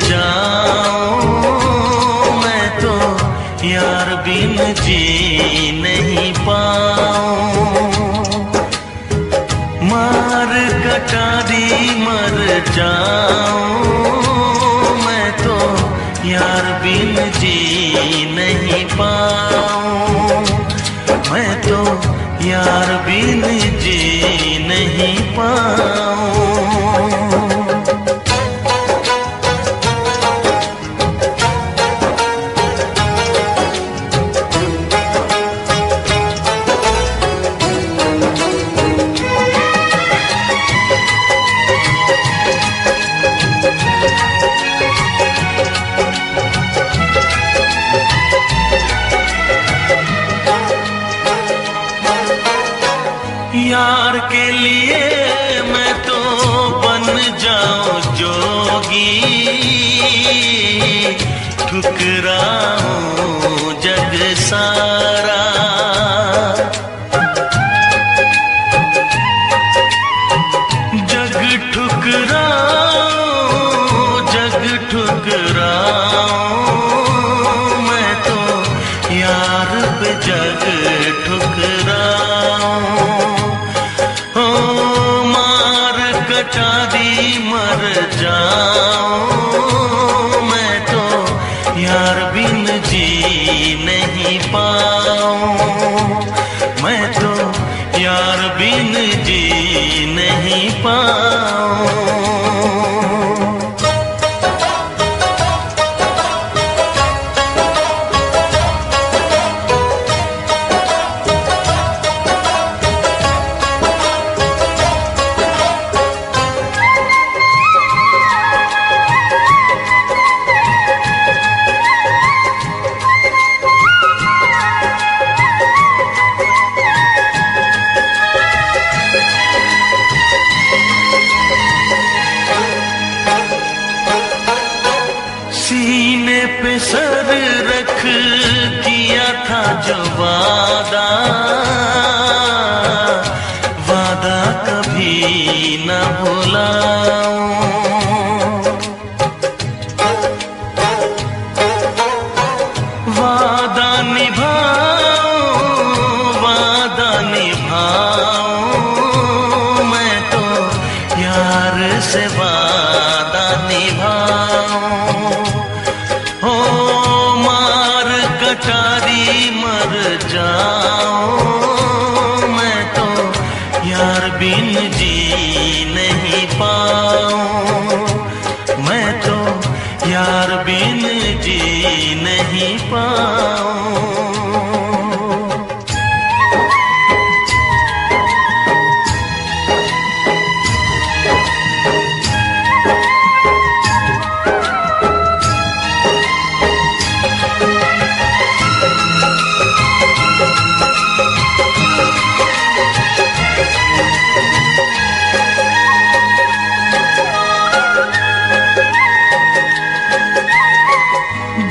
जाऊं, मैं तो यार बिन जी नहीं पाऊं। मार कटारी मर जाऊं, मैं तो यार बिन जी नहीं पाऊं। मैं तो यार बिन जी नहीं पाऊं। यार के लिए मैं तो बन जाऊं जोगी, ठुकराऊं जग सारा। जग ठुकराऊं, जग ठुकराऊं, मैं तो यार पे जग ठुकराऊं। कटारी मर जाऊं, मैं तो यार बिन जी नहीं पाऊं। मैं तो यार बिन जी नहीं पाऊं। सीने पे सर रख किया था जो वादा, वादा कभी न भुलाऊं। वादा निभाऊं, वादा निभाऊं, मैं तो यार से वादा निभाऊं। हो मार कटारी मर जाऊं, मैं तो यार बिन जी नहीं पाऊं। मैं तो यार बिन जी नहीं पाऊं।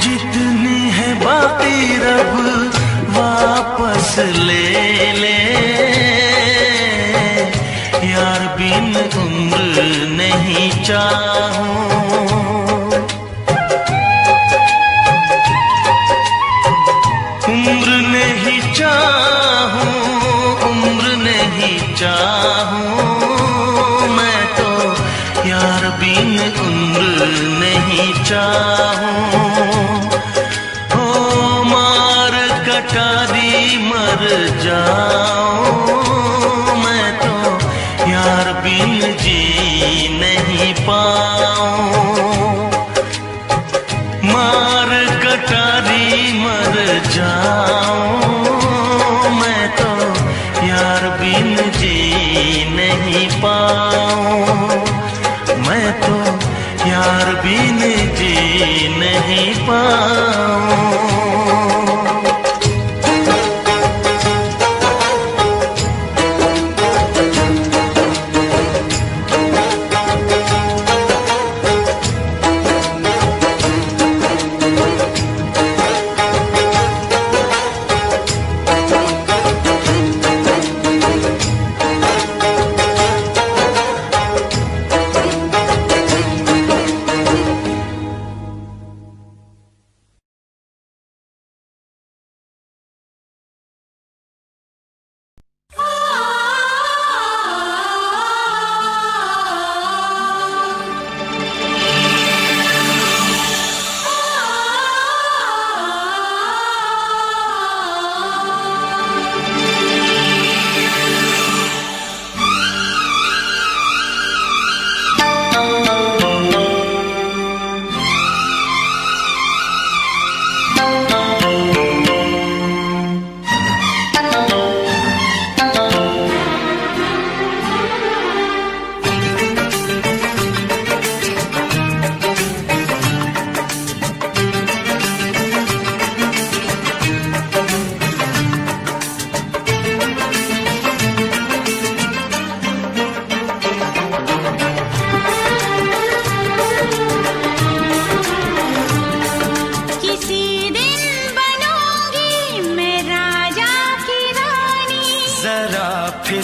जितनी है बाकी रब वापस ले ले, यार बिन उम्र नहीं चाहूं। उम्र नहीं चाहूं, उम्र नहीं चाहूं, मैं तो यार बिन उम्र नहीं चाहूं। हो मार कटारी मर जाऊं, मैं तो यार बिन जी नहीं पाऊं। मार कटारी मर जाऊं, मैं तो यार बिन जी नहीं पाऊं। मैं तो यार बिन जी नहीं पाऊं।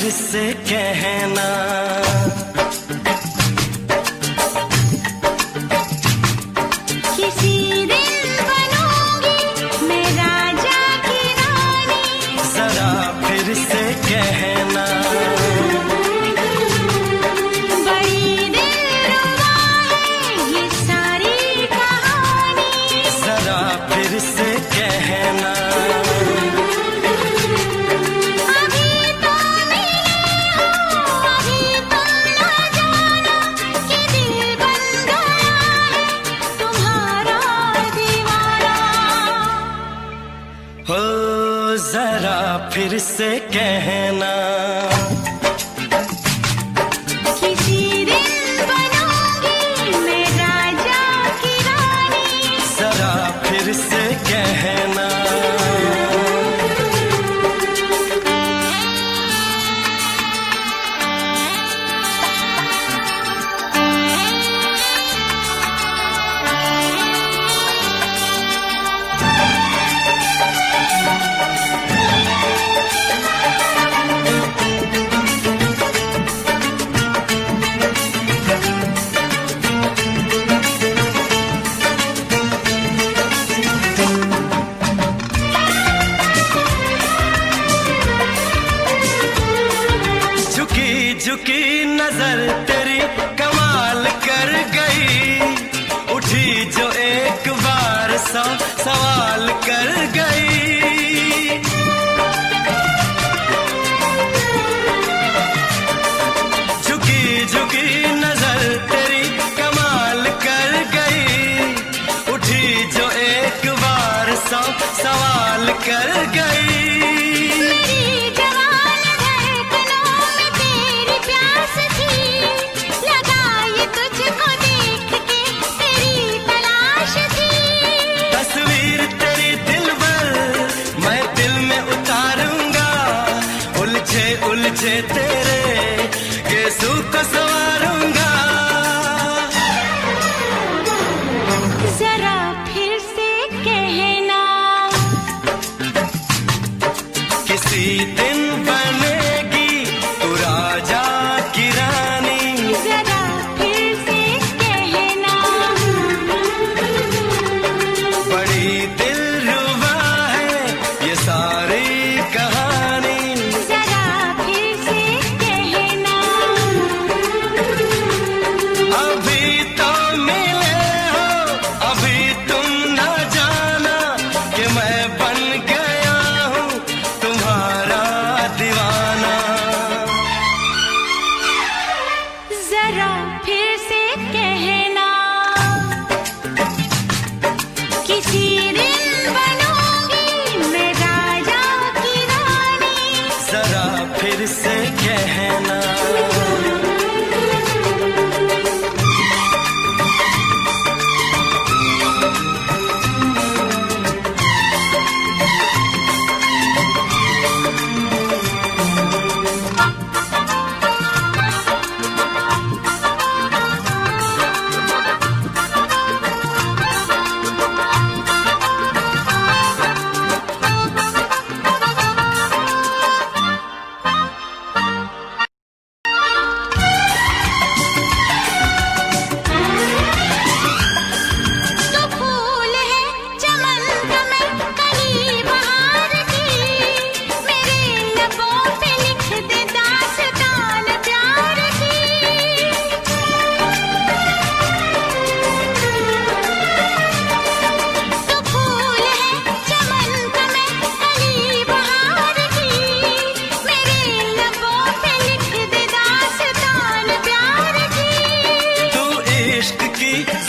फिर से कहना। किसी दिन बनूंगी मैं राजा की रानी, जरा फिर से कहना। बड़ी दिलरुबा है ये सारी कहानी, जरा फिर से कहना। हो जरा फिर से कहना। किसी दिन बनूंगी मैं राजा की रानी, जरा फिर से कहना। झुकी नजर तेरी कमाल कर गई, उठी जो एक बार सौ सवाल कर गई। झुकी झुकी नजर तेरी कमाल कर गई, उठी जो एक बार सौ सवाल कर गई। उलझे तेरे केसों को संवारूंगा। जरा फिर से कहना। किसी दिन बनेगी तू राजा की रानी, जरा फिर से कहना। बड़ी दिलरुबा है ये सारी कहानी, अभी तो मिले हो अभी तुम ना जाना कि मैं बन गया हूँ तुम्हारा दीवाना। जरा फिर से कहना। किसी दिन बनूंगी मैं राजा की रानी, जरा फिर से कहना।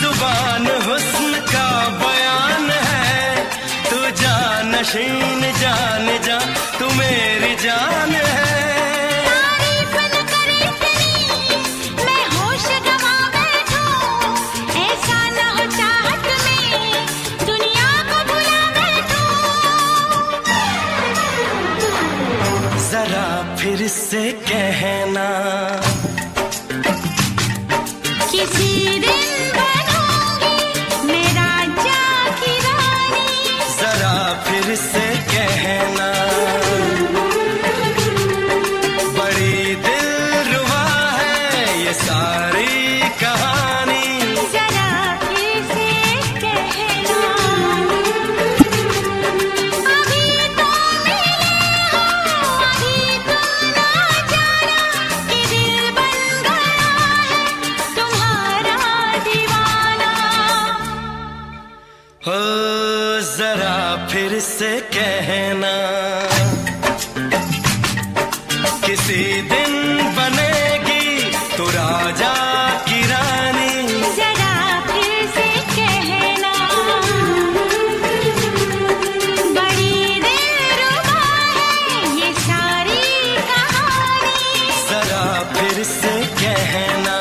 जुबान हुस्न का बयान है, तू जानशीन जान जा तू मेरी जान है। तारीफ न करे तेरी मैं होश गंवा बैठूं, ऐसा न हो चाहत में दुनिया को भुला बैठूं। जरा फिर से कहना। किसी दिन बनूंगी मैं राजा की रानी, जरा फिर से कहना। बड़ी हो जरा फिर से कहना, किसी दिन बनेगी तू राजा की रानी। जरा फिर से कहना, बड़ी दिलरुबा है ये सारी कहानी। जरा फिर से कहना,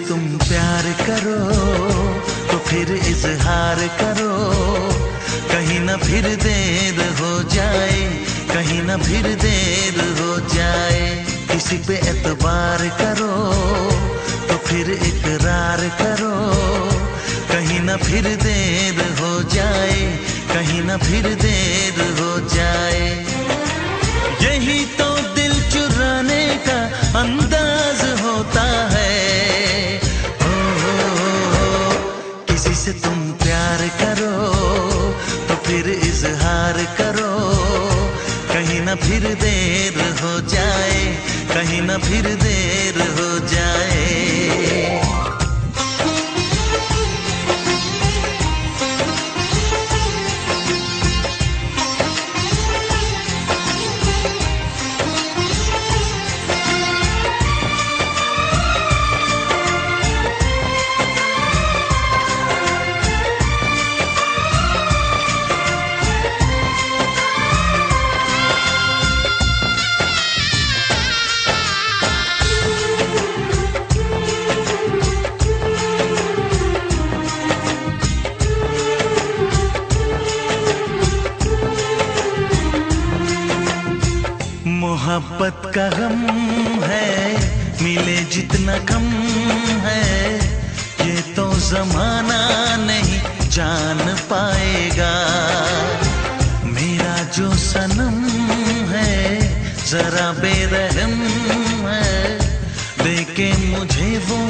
तुम प्यार करो तो फिर इजहार करो, कहीं ना फिर देर हो जाए, कहीं ना फिर देर हो जाए। किसी पे एतबार करो तो फिर इकरार करो, कहीं ना फिर देर हो जाए, कहीं ना फिर देर हो जाए। यही तो दिल चुराने का अंदाज होता है। किसी से तुम प्यार करो तो फिर इजहार करो, कहीं ना फिर देर हो जाए, कहीं ना फिर देर हो जाए। मोहब्बत का गम है, मिले जितना कम है, ये तो जमाना नहीं जान पाएगा। मेरा जो सनम है जरा बेरहम है, देखे मुझे वो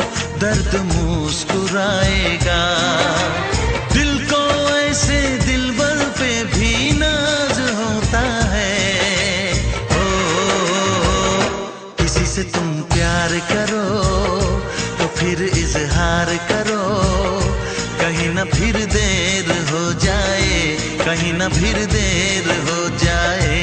दर्द मुस्कुराएगा। दिल को ऐसे दिलबर पे भी नाज होता है। से तुम प्यार करो तो फिर इजहार करो, कहीं ना फिर देर हो जाए, कहीं ना फिर देर हो जाए।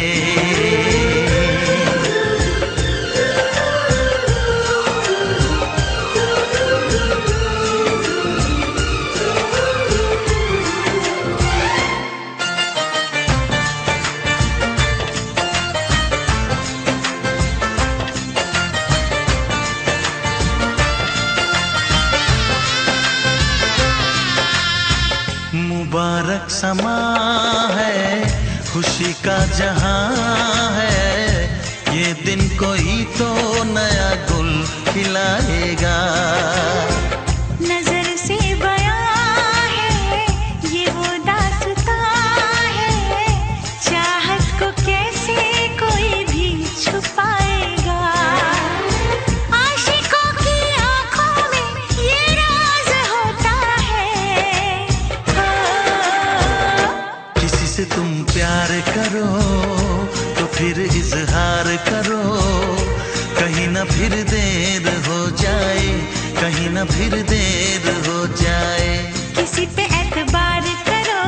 मुबारक समा है, खुशी का जहां है, ये दिन कोई तो नया गुल खिलाएगा। नजर से बयां है ये वो दास्तां है, चाहत को कैसे कोई भी छुपाएगा। आशिकों की आंखों में ये राज होता है। किसी से तुम प्यार करो तो फिर इजहार करो, कहीं ना फिर देर हो जाए, कहीं ना फिर देर हो जाए। किसी पे एतबार करो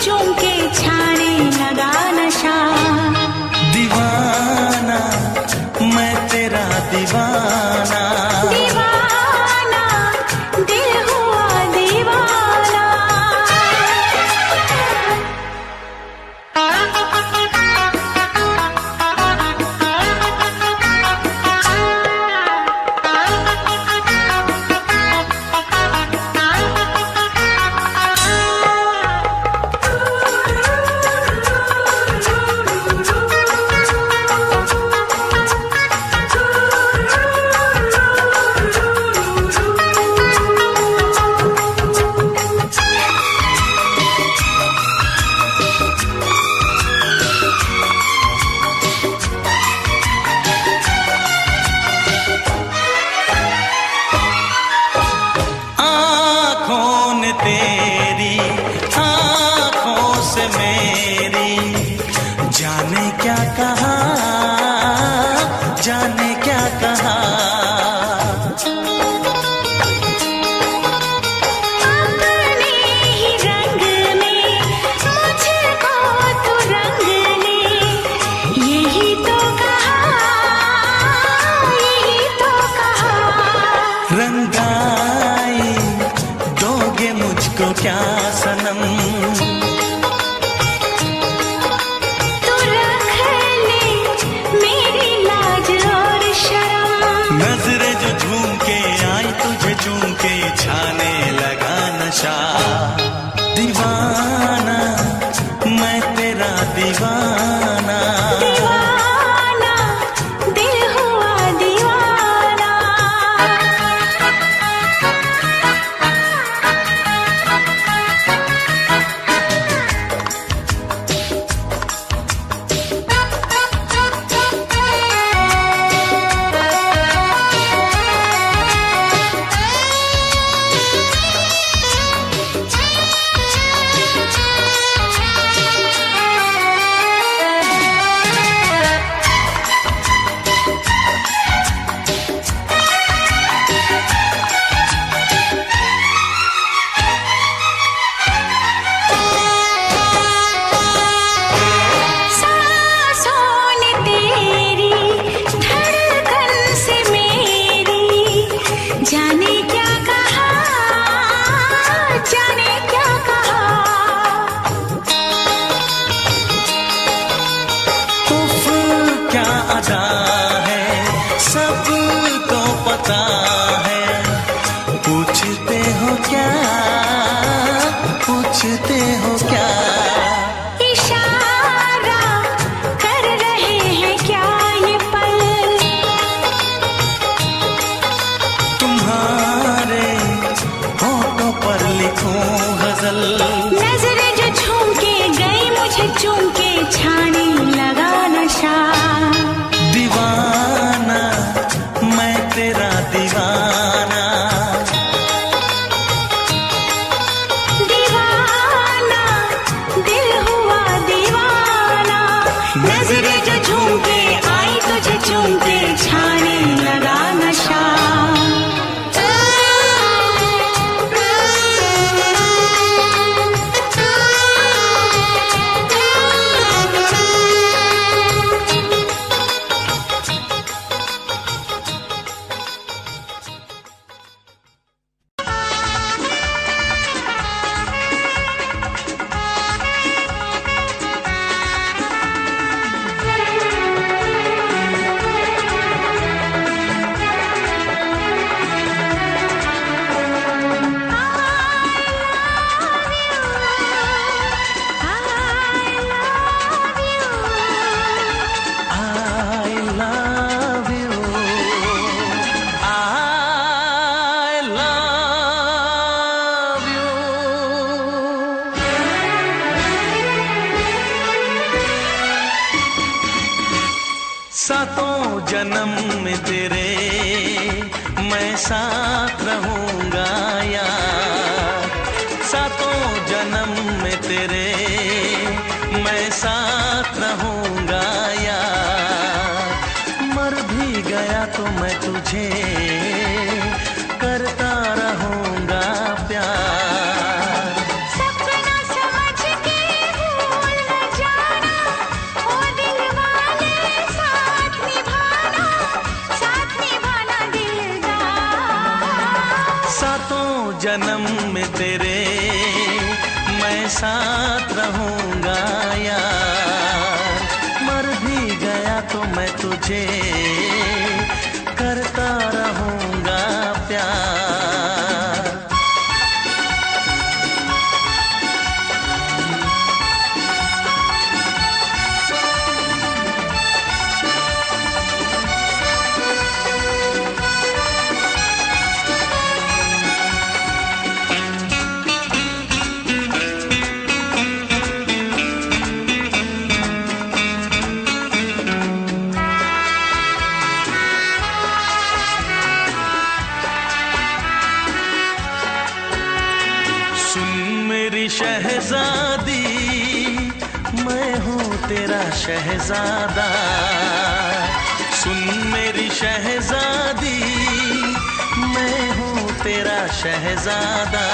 चुम के से मेरी, जाने क्या कहा, जाने क्या कहा। अपने ही रंग में मुझको तो रंग ने, यही तो कहा, यही तो कहा। रंगाई दोगे मुझको क्या सनम, तू रख ले मेरी लाज और शर्म। नजरें जो झूम के आई तुझे चूम के, छाने लगा नशा। दीवाना मैं तेरा दीवाना, दीवाना दिल हुआ दीवाना। सांसों ने तेरी धड़कन से मेरी, जाने क्या कहा, जाने क्या कहा। उफ क्या अदा है, सबको पता है। पूछते हो क्या, पूछते हो क्या। इशारा कर रहे हैं क्या ये पल, तुम्हारे होठों पर लिखूं गजल। नजरें जो झूम के गई मुझे चूम के, छाने लगा नशा। दीवाना मैं तेरा दीवाना, दीवाना दिल हुआ दीवाना। नजरें जो झूम के आई तुझे चूम के, छाने लगा नशा। I love you, I love you। सातों जन्म में तेरे मैं साथ रहूंगा यार, सातों जन्म में तेरे मैं साथ रहूंगा यार। मर भी गया तो मैं तुझे करता रहूंगा प्यार। सपना समझ के भूल न जाना, ओ दिल वाले साथ निभाना, साथ निभाना दिलदार। सातों जन्म में तेरे मैं साथ रहूंगा यार। मर भी गया तो मैं तुझे करता रहूंगा प्यार। तेरा शहजादा, सुन मेरी शहजादी, मैं हूँ तेरा शहजादा।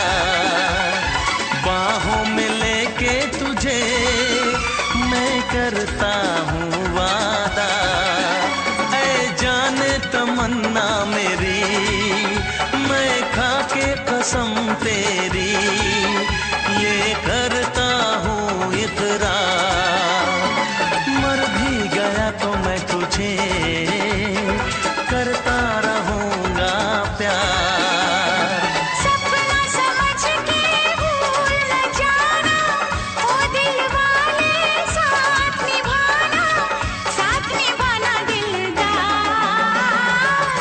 बाहों में लेके तुझे मैं करता हूँ वादा। ऐ जाने तमन्ना मेरी, मैं खा के कसम तेरी ये करता हूँ इकरार। मर भी गया तो मैं तुझे करता रहूँगा प्यार। सपना समझ के भूल न जाना, ओ दिल वाले साथ निभाना दिलदार।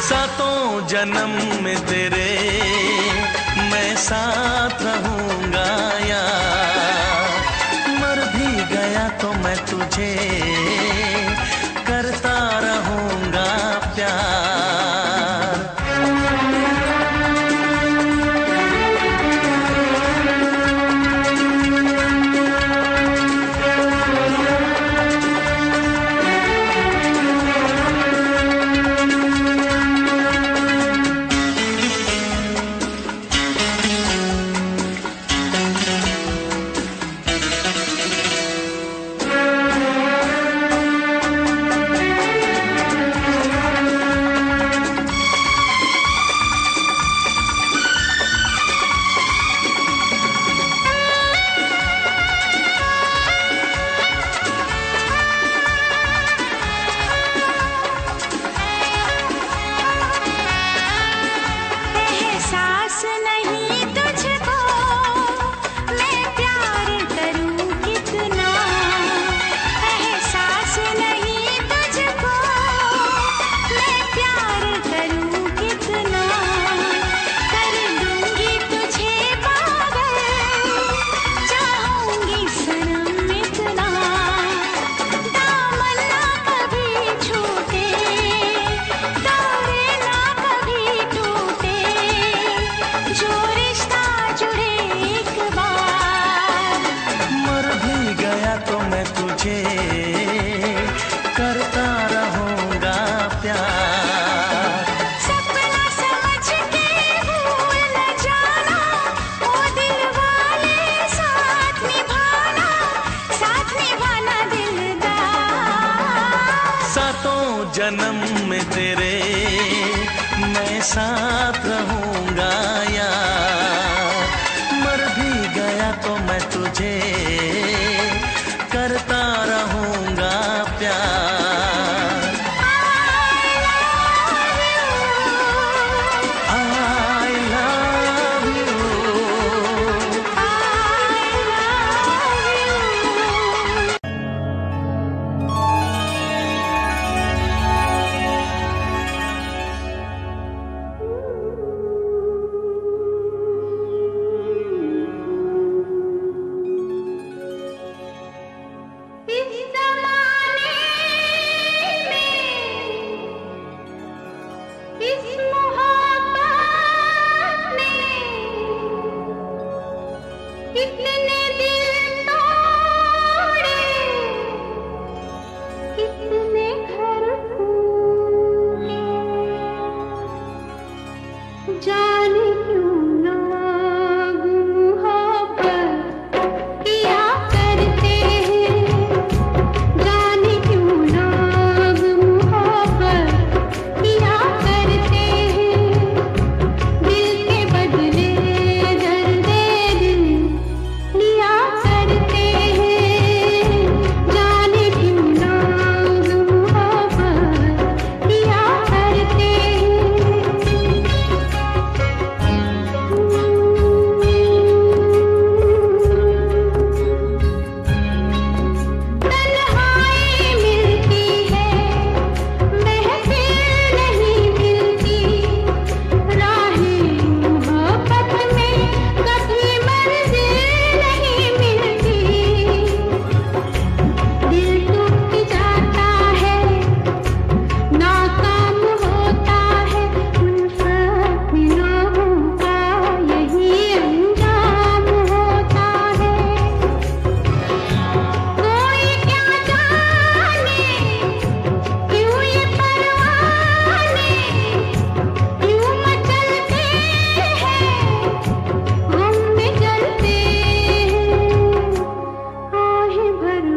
सातों जन्म में तेरे मैं साथ रहूँगा यार। मर भी गया तो मैं तुझे करता रहूँगा प्यार। एहसास नहीं तुझको मैं प्यार करूं कितना, एहसास नहीं तुझको मैं प्यार करूं कितना। कर दूंगी तुझे पागल, चाहूंगी सनम इतना। दामन ना कभी छूटे, तारे ना कभी टूटे, जो रिश्ता जुड़े एक बार। मर भी गया तो मैं तुझे करता रहूँगा प्यार। सपना समझ के भूल न जाना, ओ दिल वाले साथ निभाना दिलदार। सातों जन्म में तेरे मैं साथ रहूँगा यार। मर भी गया तो मैं तुझे करता रहूँगा प्यार। I love you।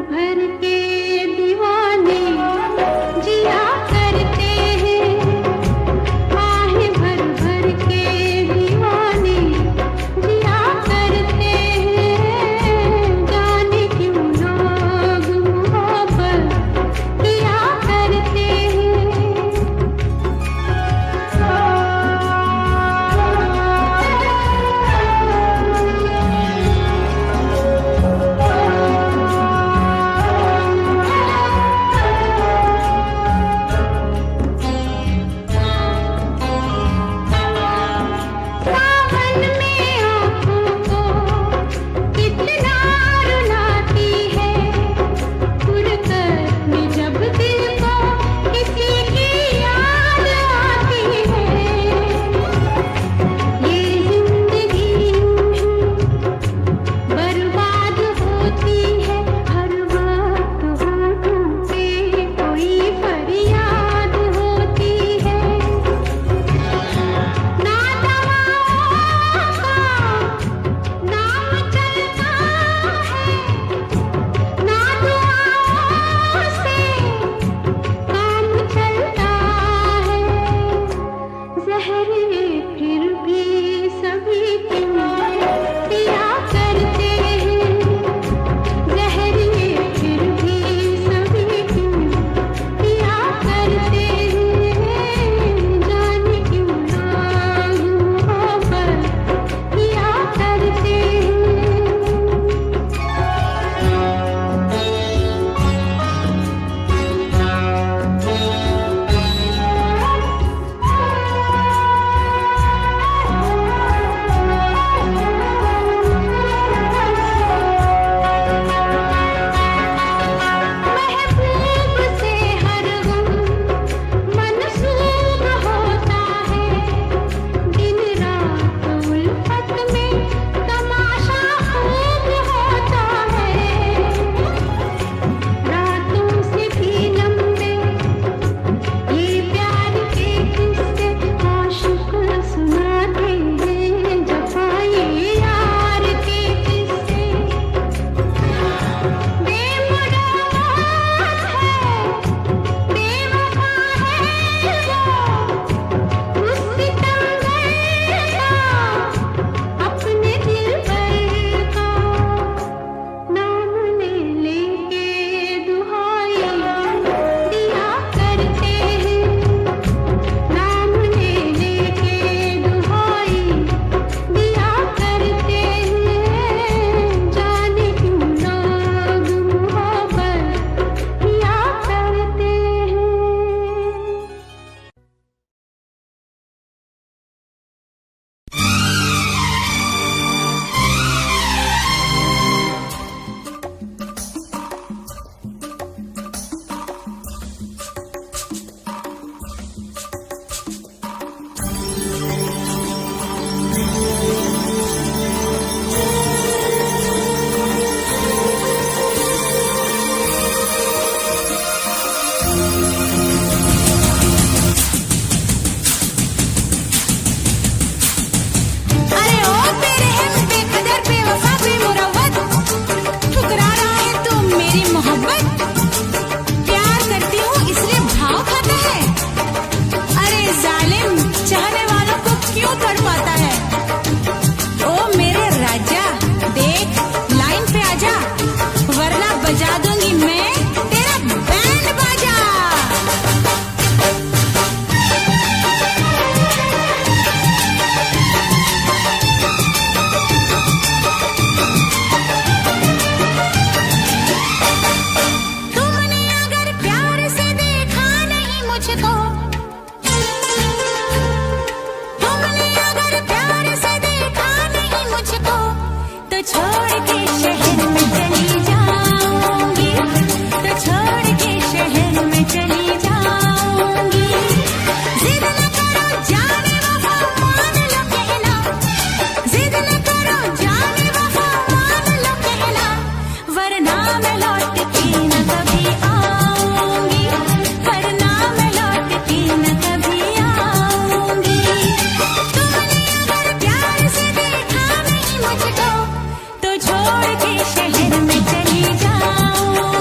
भर के दीवाने जिया करते हैं, आहें भर भर के दीवाने जिया करते हैं, जाने क्यों लोग मोहब्बत किया करते सावन में आँखों को कितना रुलाती है, फुरकत में जब दिल को किसी की याद आती है, ये जिंदगी बर्बाद होती है, हर वक्त होठों पे कोई फरियाद होती है, ना दवाओं का नाम चलता है, ना दुआओं से काम चलता है, जहर फिर भी सभी क्यों पिया करते हैं, जहर फिर भी सभी क्यों पिया करते हैं, जाने क्यों लोग मोहब्बत किया करते हैं। महबूब से हर गम मनसूब होता है, दिन रात उल्फत में तमाशा खूब होता है, रातों से भी लंबे ये प्यार के किस्से आशिक सुनाते हैं, जफाए यार के किस्से बेमुराद है, बेवफा है वो, उस सितमगर का अपने दिल पर का नाम ले लेके दुहाई दिया करते हैं, नाम ले लेके दुहाई दिया करते हैं, जाने क्यों लोग मोहब्बत किया करते हैं। अरे ओ तेरे हम बेकदर बेवफा बेमुरव्वत, ठुकरा रहा है तू मेरी मोहब्बत, प्यार करती हूँ इसलिए भाव खाता है, अरे जालिम चाहने वालों को क्यों तड़पाता है, ओ मेरे राजा देख लाइन पे आजा, वरना बजा दूंगी मैं तेरा बैंड बाजा। तुमने अगर प्यार से देखा नहीं मुझको, तुमने अगर प्यार से देखा नहीं मुझको, तो छोड़ के शहर में चली जाऊंगी, तो छोड़ के शहर में चली जाऊंगी, जिद न करो जाने वफा मान लो कहना, जिद न करो जाने वफा मान लो कहना, वरना मैं लौट के न कभी आऊंगी, वरना मैं लौट के न कभी आऊंगी, तुमने अगर प्यार से देखा नहीं मुझको, तो छोड़ के शहर में चली जाऊंगी।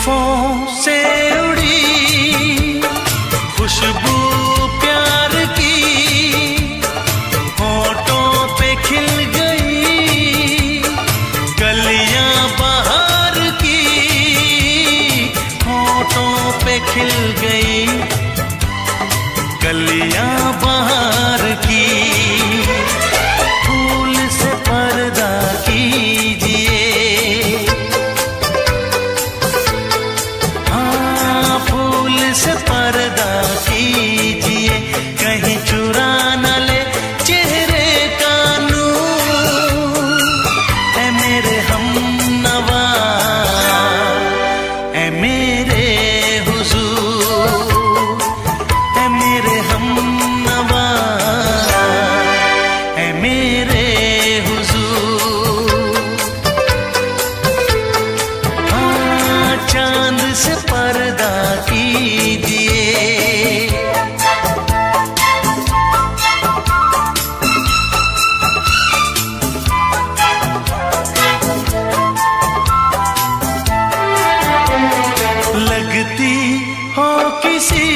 जुल्फों से उड़ी खुशबू प्यार की, होठों पे खिल गई कलियां बहार की, होठों पे खिल गई कलियां बहार की। फूल से पर्दा कीजिए, हाँ फूल से पर्दा कीजिए, कहीं चुरा न ले चेहरे का नूर। ऐ मेरे हमनवा, ऐ मेरे हुजूर, ऐ मेरे हमनवा, ऐ मेरे हुजूर। हाँ चांद से पर्दा कीजिए, लगती हो किसी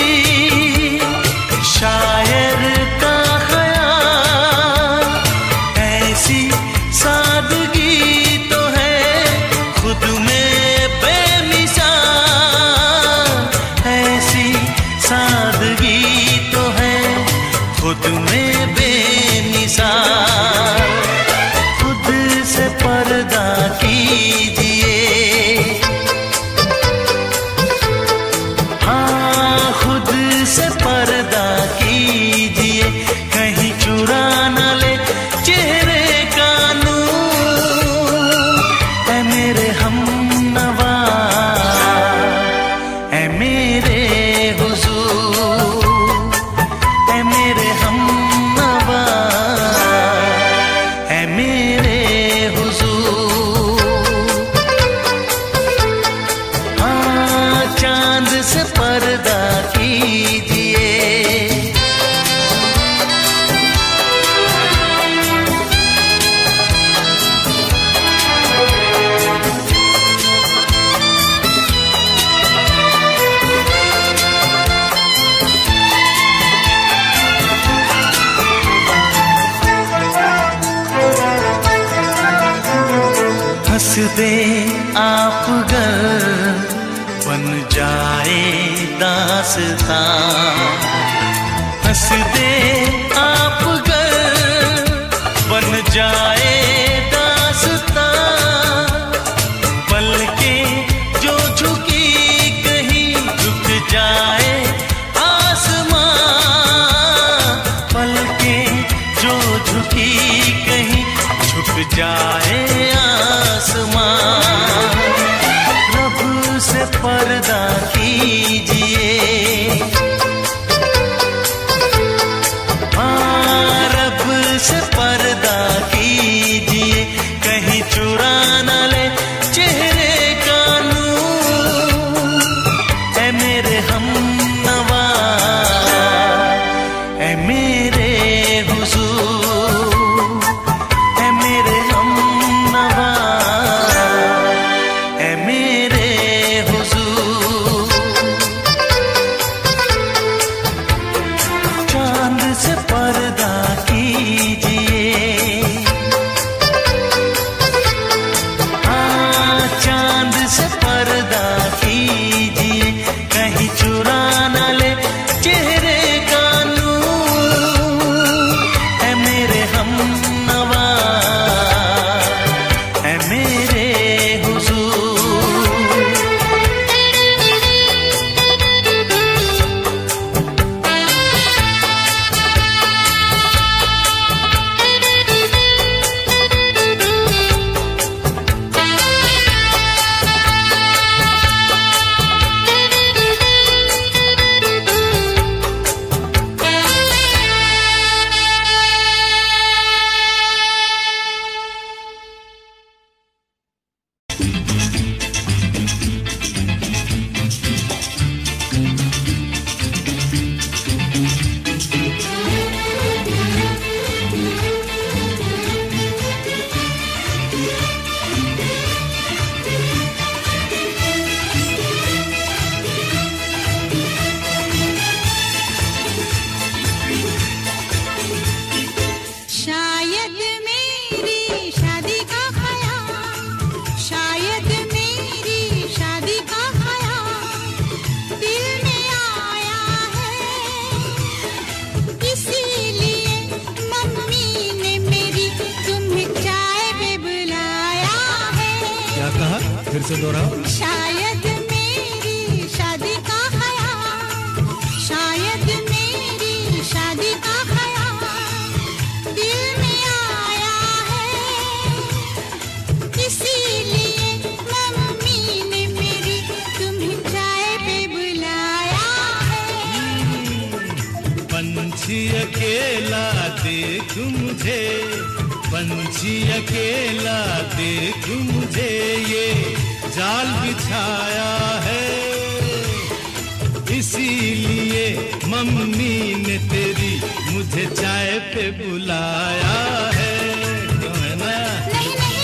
शायर का ख्याल, ऐसी सादगी तो है खुद में बेमिसाल, ऐसी सादगी तो है खुद में बेमिसाल। खुद से पर्दा कीजिए, हाँ खुद से पर्दा कीजिए, कहीं चुरा न ले चेहरे का नूर। ऐ मेरे हमनवा, ऐ मेरे हुजूर, ऐ मेरे हमनवा, ऐ मेरे हुजूर। हाँ चांद से पर्दा कीजिए, हंस दे आप गर बन जाए दास्तां, हंस दे आप गर बन जाए दास्तां। पलकें जो झुकी कहीं झुक जाए आसमां, पलकें जो झुकी कहीं झुक जाए आसमां। रब से पर्दा कीजिए, हाँ रब से पर्दा कीजिए, कहीं चुरा न ले चेहरे का नूर। ऐ मेरे हमनवा, ऐ मेरे हुजूर, ऐ मेरे हमनवा, ऐ मेरे हुजूर। चांद से पर्दा कीजिए, हाँ चांद से पर्दा कीजिए, कहीं चुरा न ले चेहरे का नूर। ऐ मेरे हमनवा, ऐ मेरे हुजूर। फिर से दोहराओ। शायद मेरी शादी का ख्याल, शायद मेरी शादी का ख्याल दिल में आया है, इसीलिए मम्मी ने मेरी तुम्हें चाय पे बुलाया है। पंछी अकेला देख मुझे, पंछी अकेला देख मुझे, ये जाल बिछाया है, इसीलिए मम्मी ने तेरी मुझे चाय पे बुलाया है। क्यों है ना? नहीं नहीं,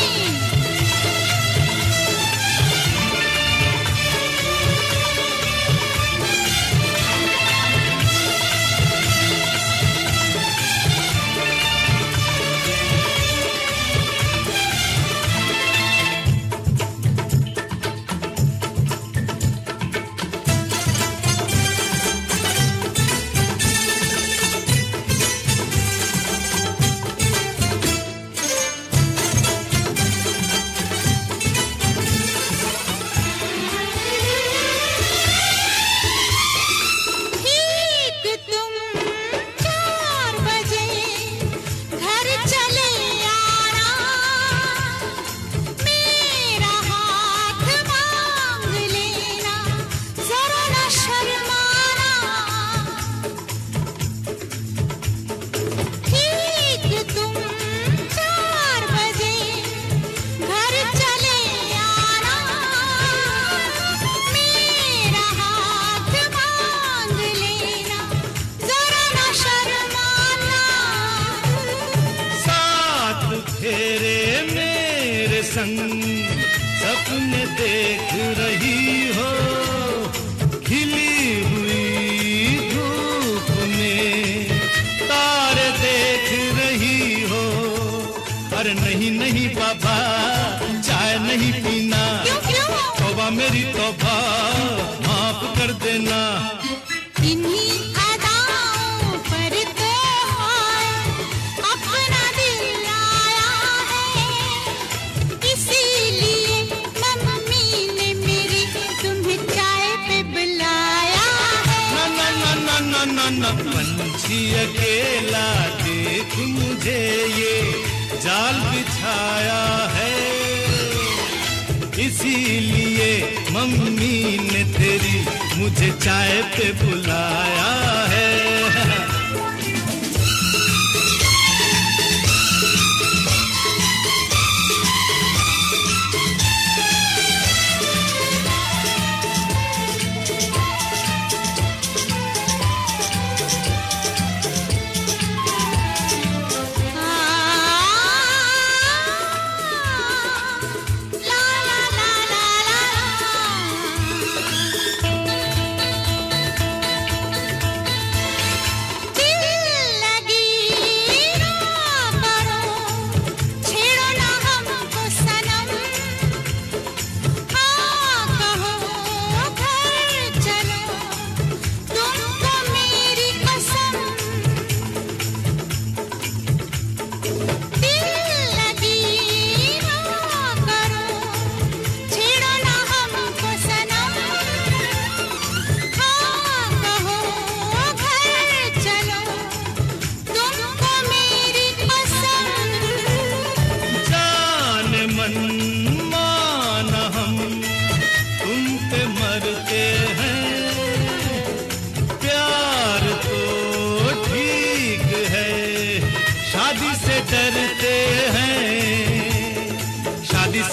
सपने देख रही हो, खिली हुई धूप में तारे देख रही हो। अरे नहीं नहीं बाबा, चाय नहीं पीना, तौबा मेरी तौबा, माफ कर देना। इन्हीं अदाओं पर तो अपना दिल आया है, इसीलिए मम्मी ने मेरी तुम्हें चाय पे बुलाया है। ना ना ना ना ना ना, पंछी अकेला देख मुझे, ये जाल बिछाया है, इसीलिए मम्मी ने तेरी मुझे चाय पे बुलाया है।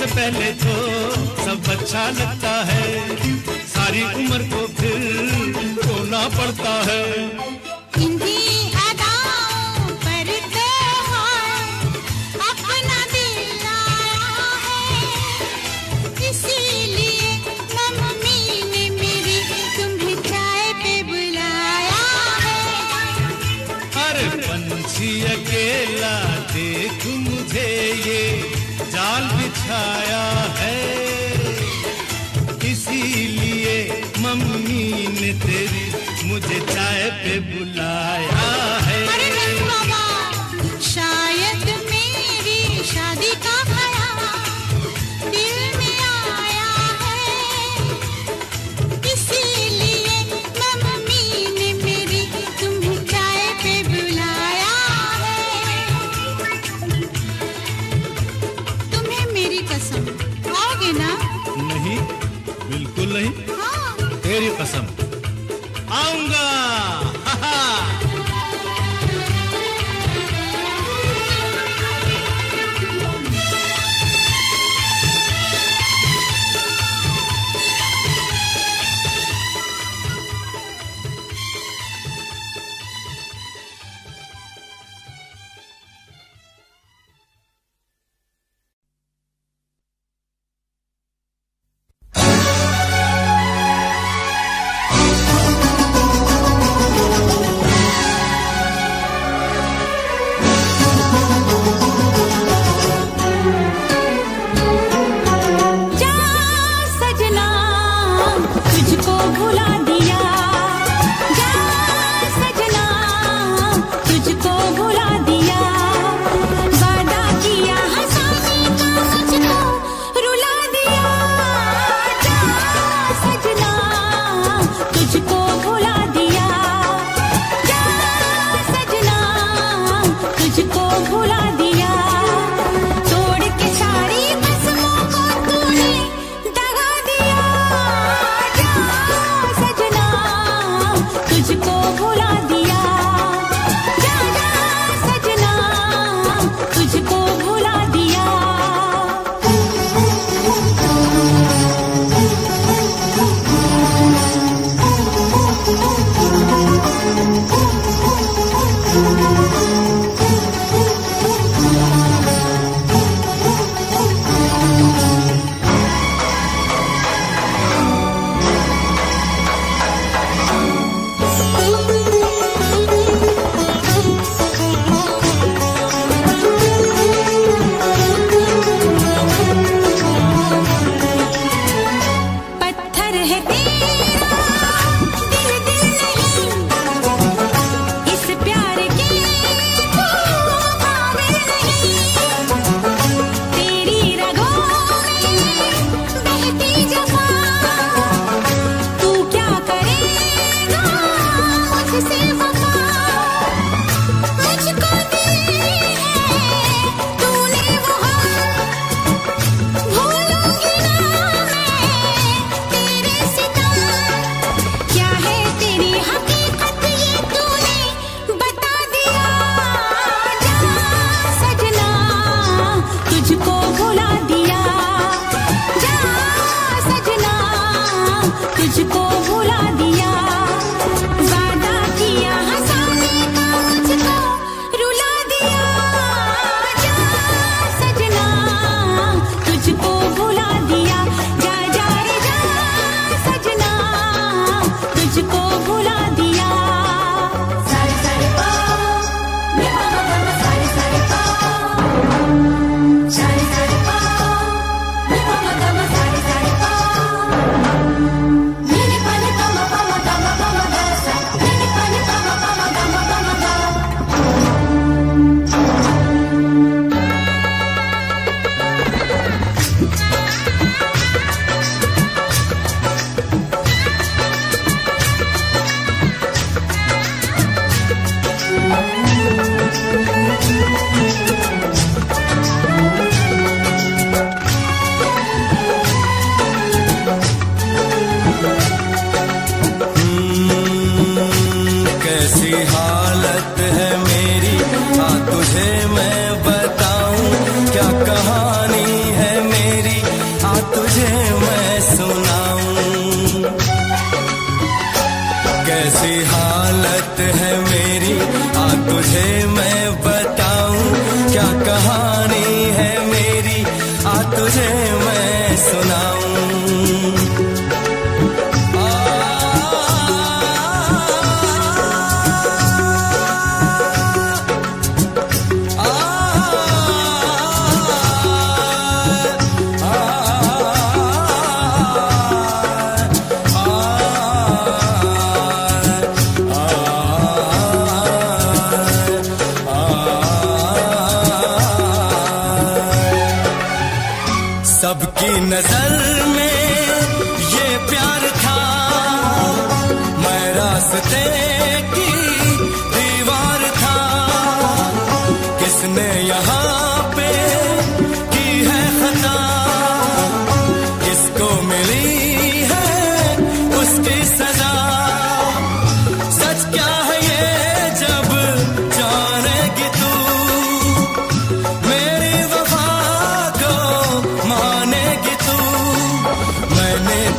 पहले तो सब अच्छा लगता है, सारी उम्र को फिर रोना पड़ता है। इन्हीं अदाओं पर तो अपना दिल आया है, इसीलिए मम्मी ने मेरी तुम्हें चाय पे बुलाया है। अरे पंछी अकेला देख मुझे, ये जाल बिछाया है, इसीलिए मम्मी ने तेरी मुझे चाय पे बुलाया है। अरे नहीं बाबा, शायद मेरी शादी का ख्याल दिल में आया रही? तेरी कसम आऊंगा।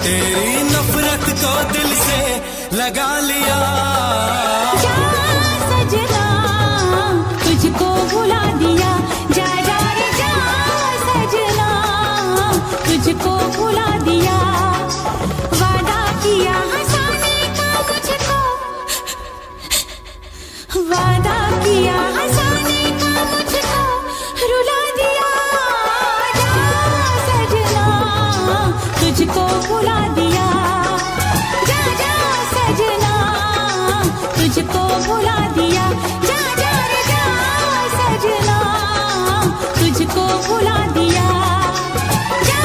तेरी नफरत को दिल से लगा लिया। जा सजना तुझको भुला दिया, जा जा रे जा सजना तुझको भुला दिया। वादा किया हंसाने का मुझको, वादा किया हंसाने का मुझको रुला दिया। जा सजना तुझको भुला दिया, जा जा सजना तुझको भुला दिया। जा जा रे जा सजना तुझको भुला दिया, जा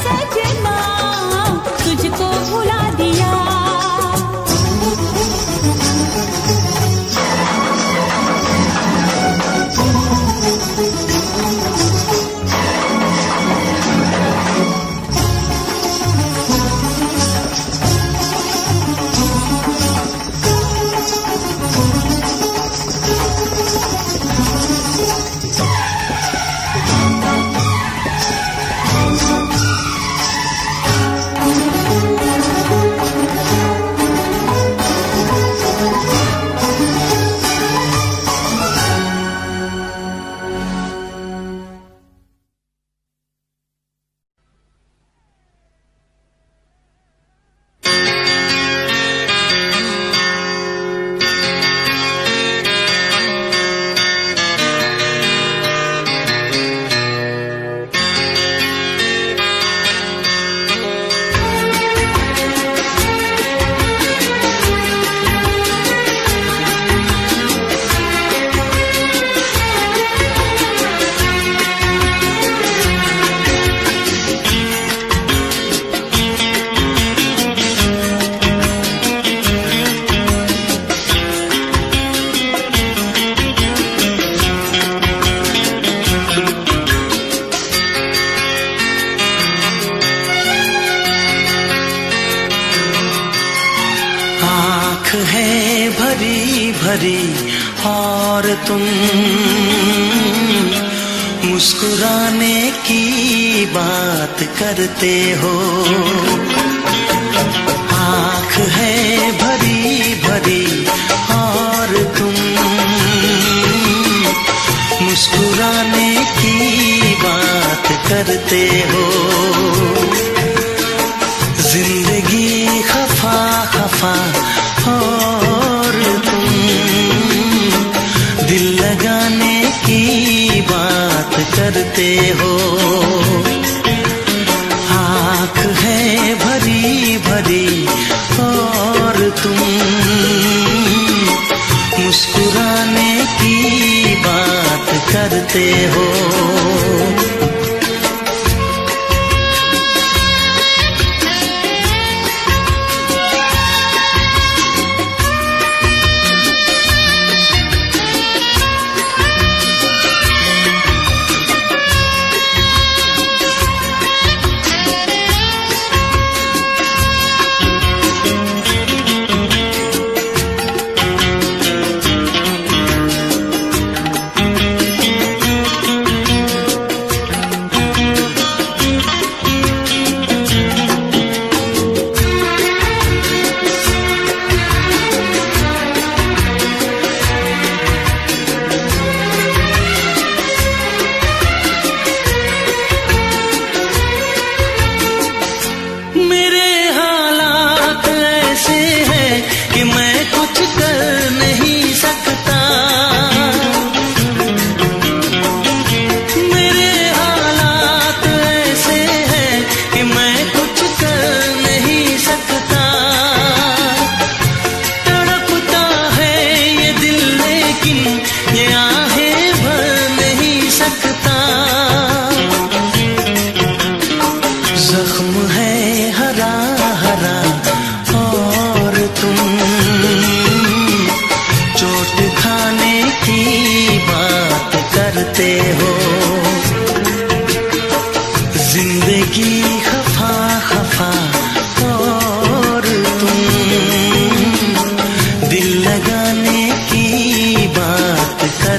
सजना तुझको भुला दिया। है भरी भरी और तुम मुस्कुराने की बात करते हो। आँख है भरी भरी और तुम मुस्कुराने की बात करते हो। जिंदगी खफा खफा और तुम दिल लगाने की बात करते हो। आँख है भरी भरी और तुम मुस्कुराने की बात करते हो।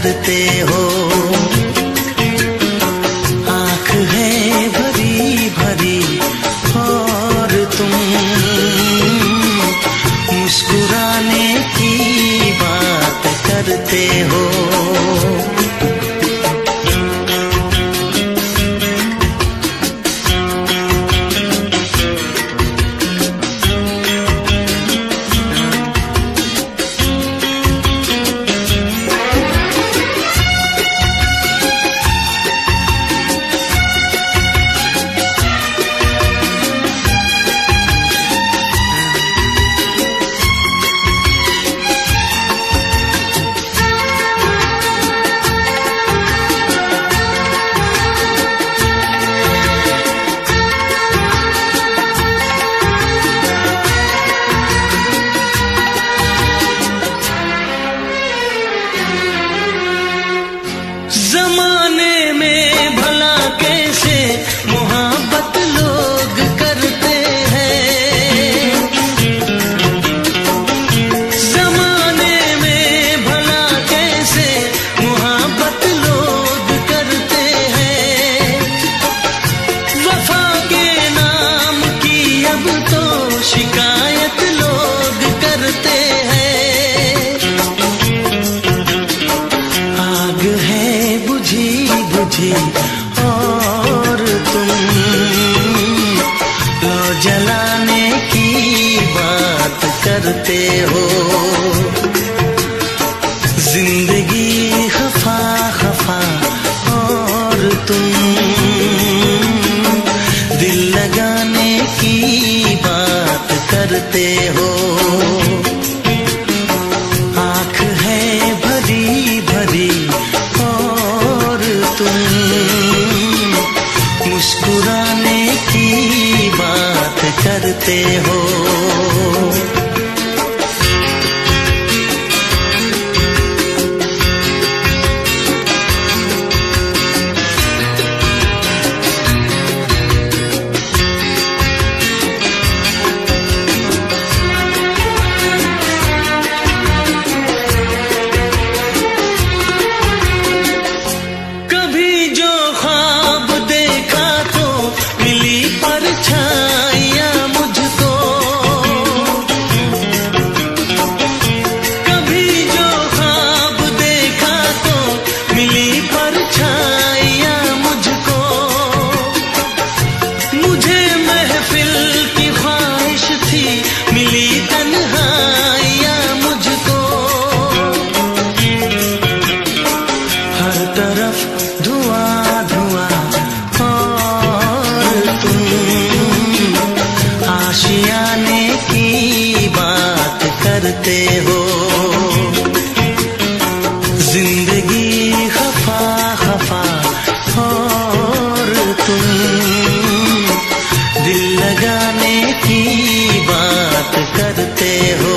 करते हो। आँख है भरी भरी और तुम मुस्कुराने की बात करते हो। जमाने में भला कैसे मोहब्बत लोग करते हैं, जमाने में भला कैसे मोहब्बत लोग करते हैं। वफा के नाम की अब तो शिकायत लोग करते हैं। आग है बुझी बुझी और तुम लो जलाने की बात करते हो। जिंदगी खफा खफा और तुम दिल लगाने की बात करते हो। आँख है भरी भरी और तुम मुस्कुराने की बात करते हो। कभी जो ख्वाब देखा तो मिली परछाइयाँ मुझको, कभी जो ख्वाब देखा तो मिली परछाइयाँ मुझको। मुझे महफिल की ख्वाहिश थी मिली तन्हाइयाँ मुझको। हर तरफ धुआं धुआं और तुम आशियाने की बात करते हो। जिंदगी खफा खफा और तुम दिल लगाने की बात करते हो।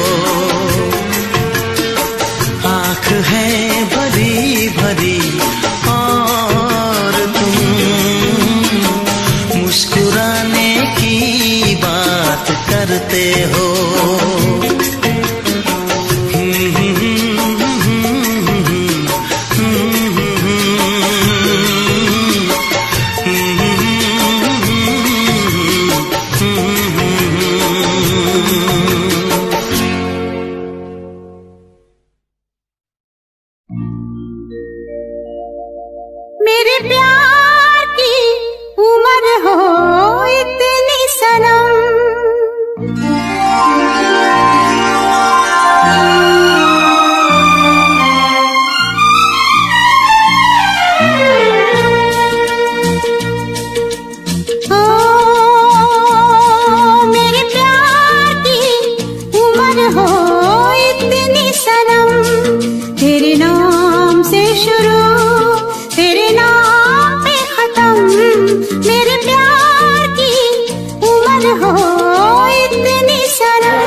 आँख है भरी भरी और तुम मुस्कुराने की बात करते हो। मेरे प्यार की उम्र हो इतनी सनम, ओ मेरे प्यार की उम्र हो इतनी सनम। तेरे नाम से शुरू तेरे नाम पे खत्म। मेरे प्यार की उम्र हो इतनी सनम।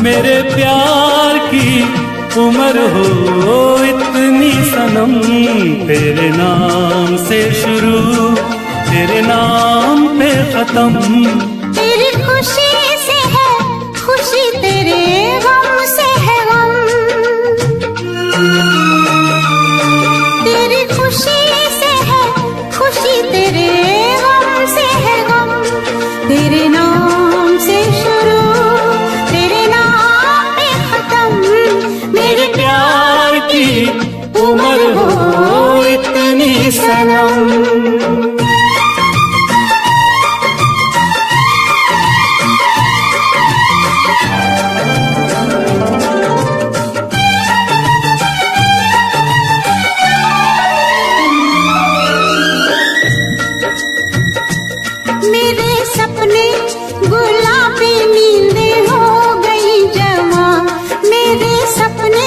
मेरे प्यार की उम्र हो इतनी सनम। सनम, तेरे नाम से शुरू, तेरे नाम पे खत्म। तेरी खुशी से है खुशी, तेरे गम से है गम। तेरी खुशी से है खुशी, तेरे गम से है गम। तेरे नाम से शुरू, तेरे नाम पे खत्म। मेरे प्यार की उम्र हो इतनी सनम। मेरे सपने गुलाबी नींदें हो गई जवा। मेरे सपने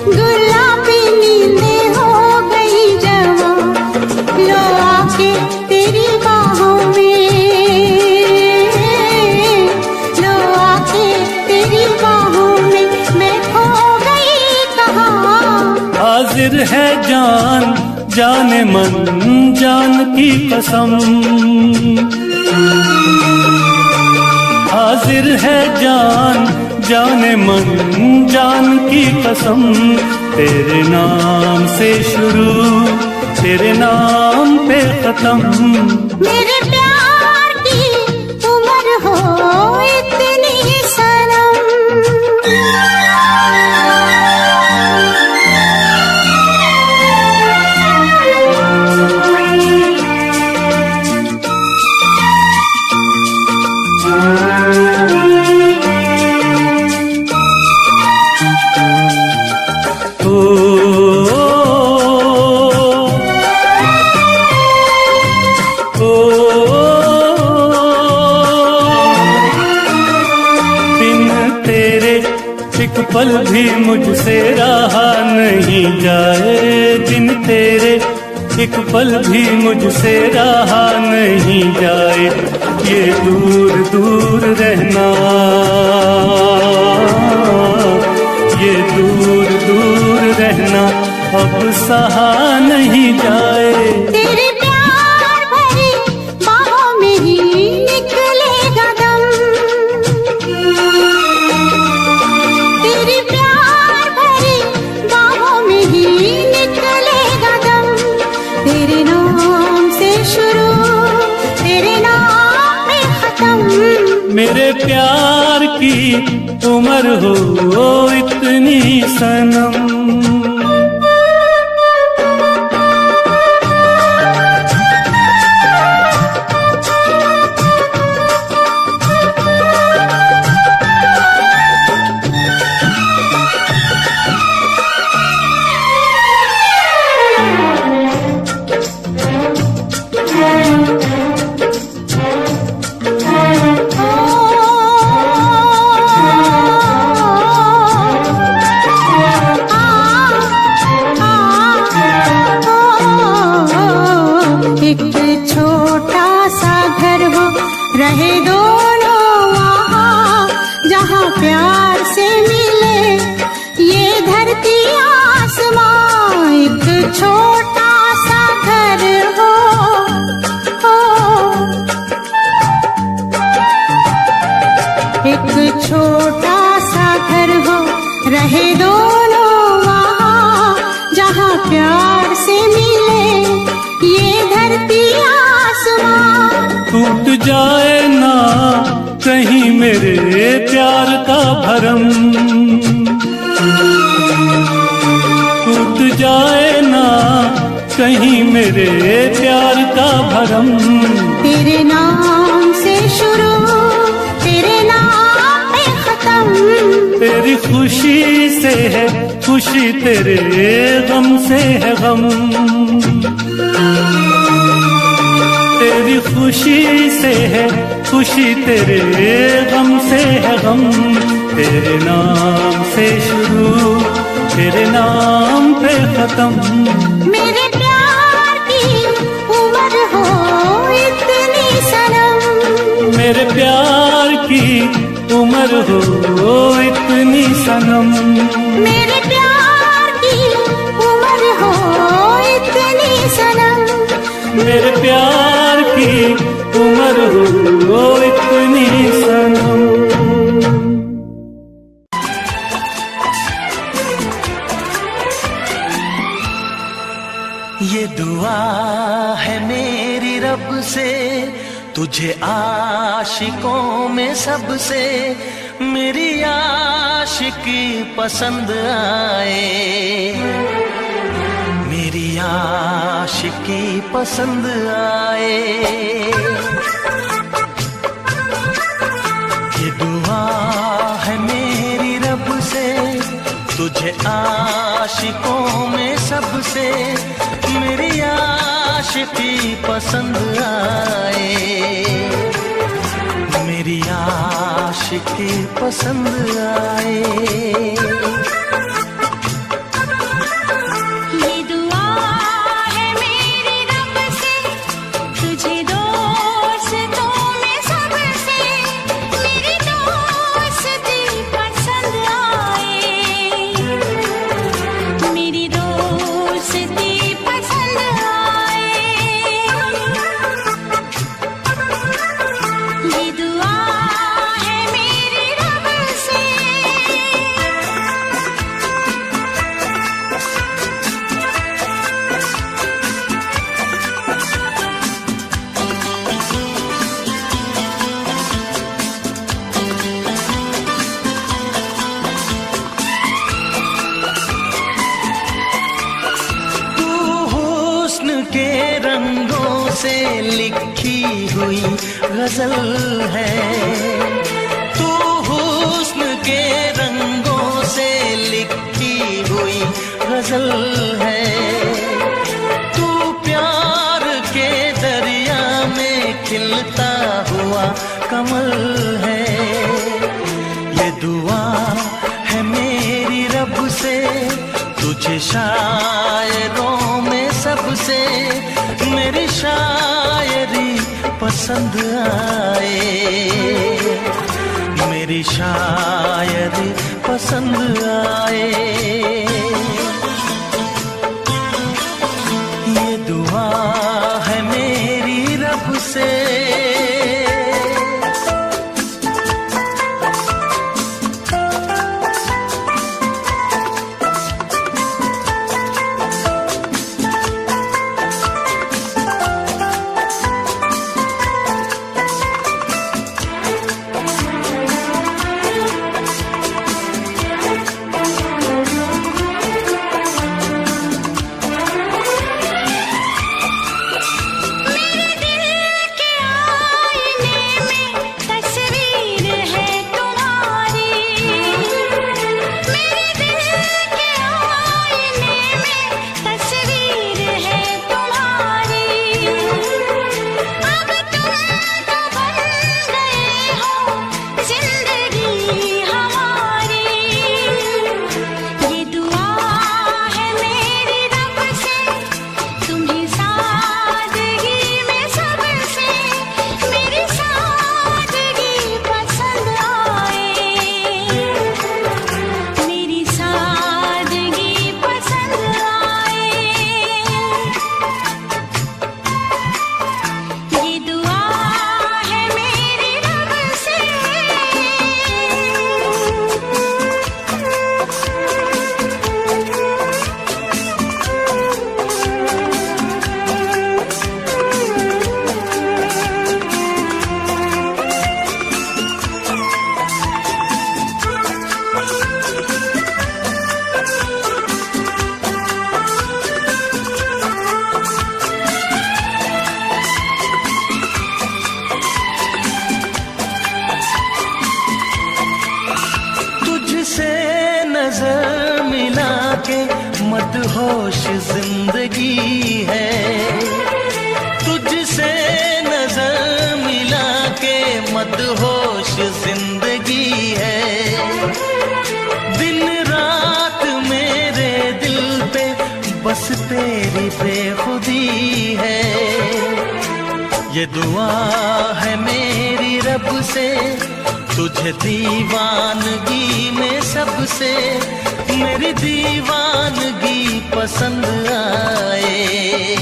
गुलाबी नींदें हो गई जवा। लो आके तेरी बाहों में, लो आके तेरी बाहों में, मैं खो गई कहाँ। हाजिर है जान जाने मन जान की कसम, हाजिर है जान जाने मन जान की कसम। तेरे नाम से शुरू, तेरे नाम पे खत्म। मेरे प्यार की उम्र हो इतनी सनम। एक पल भी मुझसे रहा नहीं जाए, दिन तेरे एक पल भी मुझसे रहा नहीं जाए। ये दूर दूर रहना, ये दूर दूर रहना अब सहा नहीं जाए। तेरे प्यार भरी बाहों में ही निकलेगा दम। तेरे प्यार भरी बाहों में ही निकलेगा दम। तेरे नाम से शुरू, तेरे नाम पे खत्म। मेरे प्यार की उम्र हो इतनी सनम। एक छोटा सा घर हो, रहे दोनों वहाँ, जहाँ प्यार से मिले ये धरती आसमां। एक छोटा सा घर हो, एक छोटा सा घर हो, रहे दोनों वहाँ, जहाँ प्यार से मिले ये धरती आसमां। टूट जाए ना कहीं मेरे प्यार का भरम, टूट जाए ना कहीं मेरे प्यार का भरम। तेरे नाम से शुरू, तेरे नाम पे खत्म। तेरी खुशी से है खुशी, तेरे गम से है गम। तेरी खुशी से है खुशी, तेरे गम से है गम। तेरे नाम से शुरू, तेरे नाम पे खत्म। मेरे प्यार की उम्र हो इतनी सनम। मेरे प्यार की उम्र हो इतनी सनम। मेरे प्यार की उम्र हो मेरे प्यार की उम्र हो इतनी सनम। ये दुआ है मेरी रब से, तुझे आशिकों में सबसे मेरी आशिकी पसंद आए, मेरी आशिकी पसंद आए। ये दुआ है मेरी रब से, तुझे आशिकों में सबसे मेरी आशिकी पसंद आए, मेरी आशिकी पसंद आए। ये दुआ है मेरी रब से, तुझे दोस्तों में सबसे मेरी दोस्ती पसंद आए, मेरी दोस्ती पसंद आए। ये दुआ है मेरी रब से। तू हुस्न के रंगों से लिखी हुई गजल है, तू हुस्न के रंगों से लिखी हुई गजल है। तू प्यार के दरिया में खिलता हुआ कमल है। ये दुआ है मेरी रब से, तुझे शायरों में सबसे मेरी शायरी पसंद आए, मेरी शायरी पसंद आए। ये दुआ है मेरी रब से। नजर मिला के मदहोश जिंदगी है, तुझसे नजर मिला के मदहोश जिंदगी है। दिन रात मेरे दिल पे बस तेरी बेखुदी है। ये दुआ है मेरी रब से, तुझे दीवानगी में सबसे मेरी दीवानगी पसंद आए,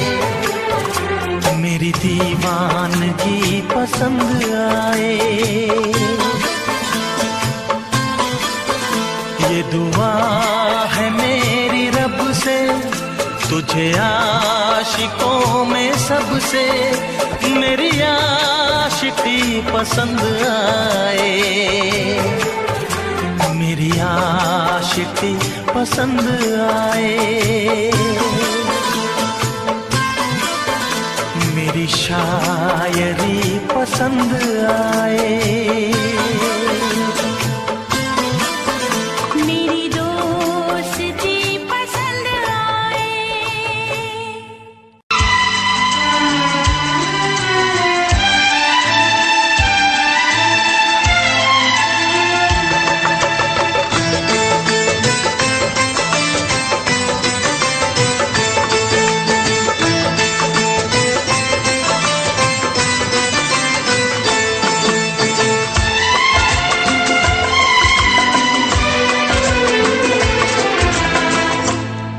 मेरी दीवानगी पसंद आए। ये दुआ है मेरी रब से, तुझे आशिकों में सबसे मेरी आशिकी पसंद आए। मेरी आशिकी पसंद आए। मेरी शायरी पसंद आए। मेरी दोस्ती पसंद आए।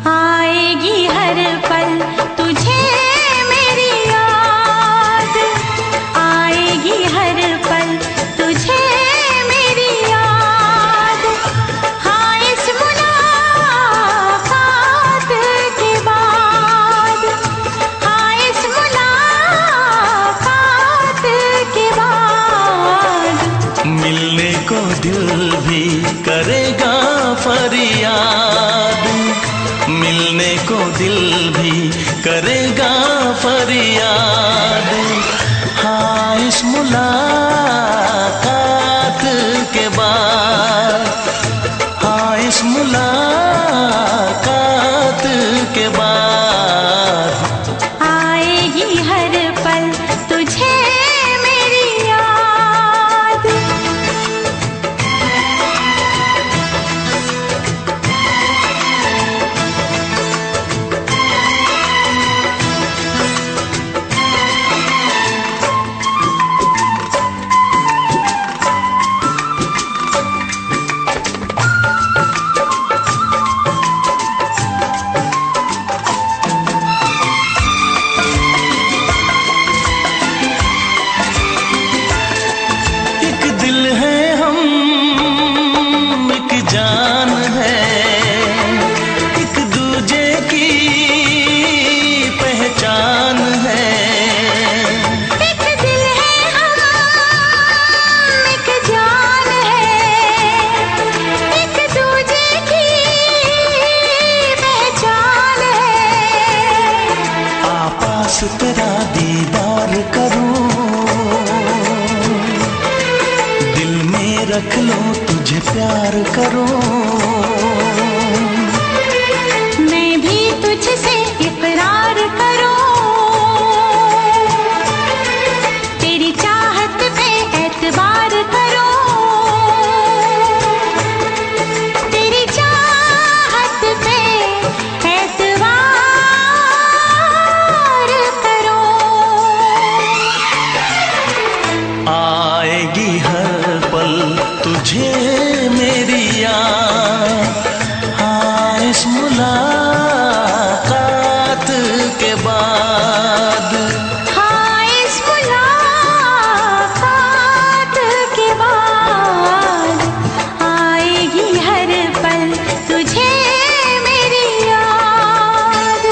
आएगी हर पल तुझे मेरी याद, आएगी हर पल तुझे मेरी याद। हाँ इस मुलाकात के बाद, हाँ इस मुलाकात के बाद मिलने को दिल भी करेगा फरियाद। मिलने को दिल भी करेगा फरियाद। हाँ इस मुलाकात के बाद, हाँ इस मुलाकात के बाद आएगी हर पल तुझे मेरी याद। एक दिल है हम, एक जान है, एक दूजे की पहचान है। एक दिल है हम, एक जान है, एक दूजे की पहचान है। आपास तेरा दीदार करूं, दिल में रख लो तुझे प्यार करूं। मैं भी तुझसे इकरार करूं, तेरी चाहत पे एतबार करूं, तेरी चाहत पे एतबार करूं। आएगी हर पल तुझे मेरी याद। हाँ इस मुलाकात के बाद, हाँ इस मुलाकात के बाद आएगी हर पल तुझे मेरी याद।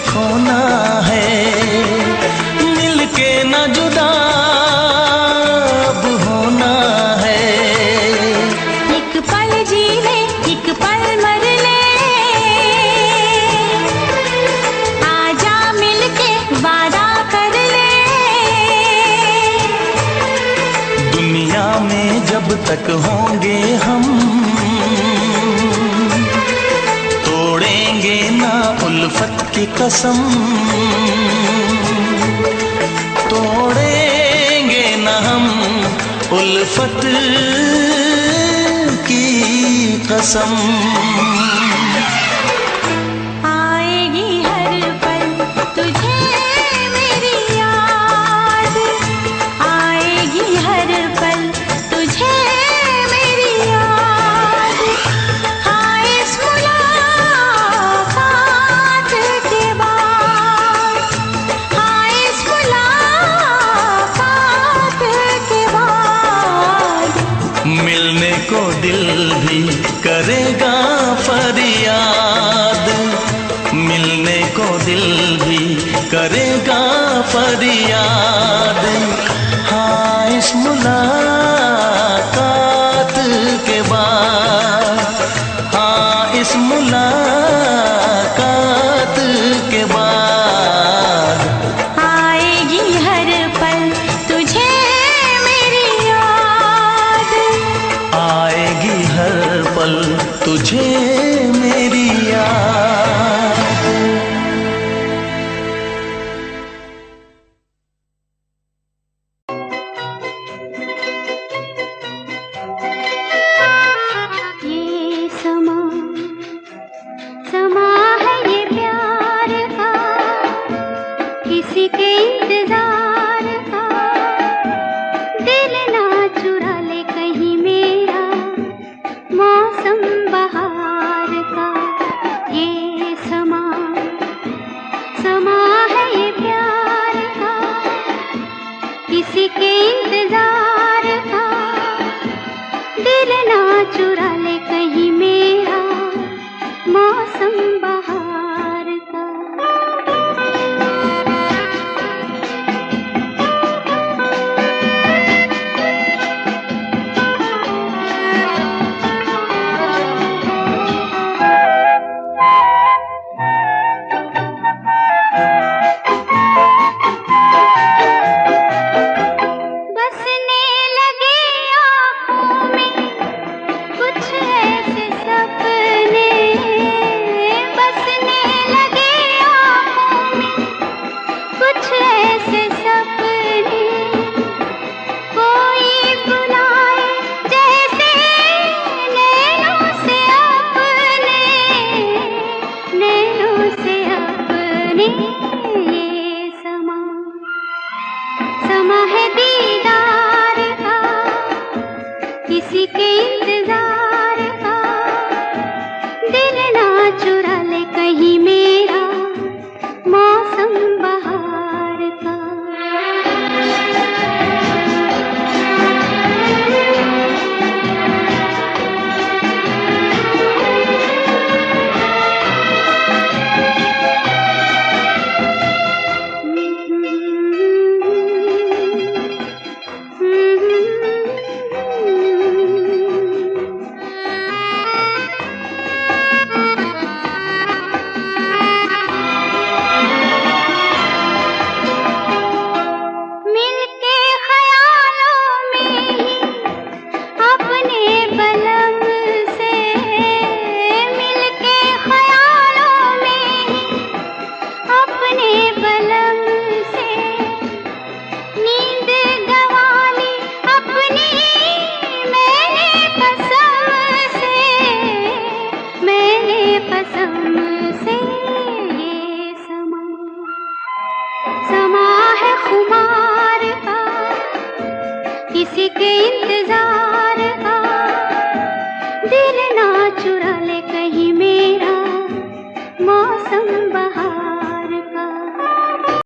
खोना है, मिलके न जुदा अब होना है। एक पल जी ले एक पल मर कब तक होंगे हम, तोड़ेंगे ना उल्फत की कसम, तोड़ेंगे ना हम उल्फत की कसम। आएगी हर पल तुझे मेरी याद, आएगी हर पल तुझे मेरी याद। हाँ इस मुलाकात के बाद, हाँ इस मुलाकात के बाद मिलने को दिल भी करेगा फरियाद, मिलने को दिल भी करेगा फरियाद। हाँ इस मुलाकात के बाद, हाँ इस मुलाकात के बाद आएगी हर पल तुझे मेरी याद, आएगी हर पल तुझे मेरी याद। ये समा समा है ये प्यार का, किसी के इंतजार का। दिल ना चुरा ले कहीं मेरा मौसम बहार का। ये समा समा है ये प्यार का, किसी के इंतजार का। दिल ना चुरा ले कहीं मेरा मौसम बहार का। बसने लगे आँखों में कुछ ऐसे सपने, बसने लगे आँखों में कुछ ऐसे सपने। कोई बुलाए जैसे नैनों से अपने, नैनों से अपने। ये समा समा है दीदार का, किसी के इंतजार का। दिल ना चुरा ले कहीं मेरा मौसम बहार का। मिलके ख्यालों में ही अपने बलम से, मिलके ख्यालों में ही अपने बलम से। नींद गंवा ली अपनी मैंने कसम से, मैंने कसम से। ये समा समा है खुमार का, किसी के इंतजार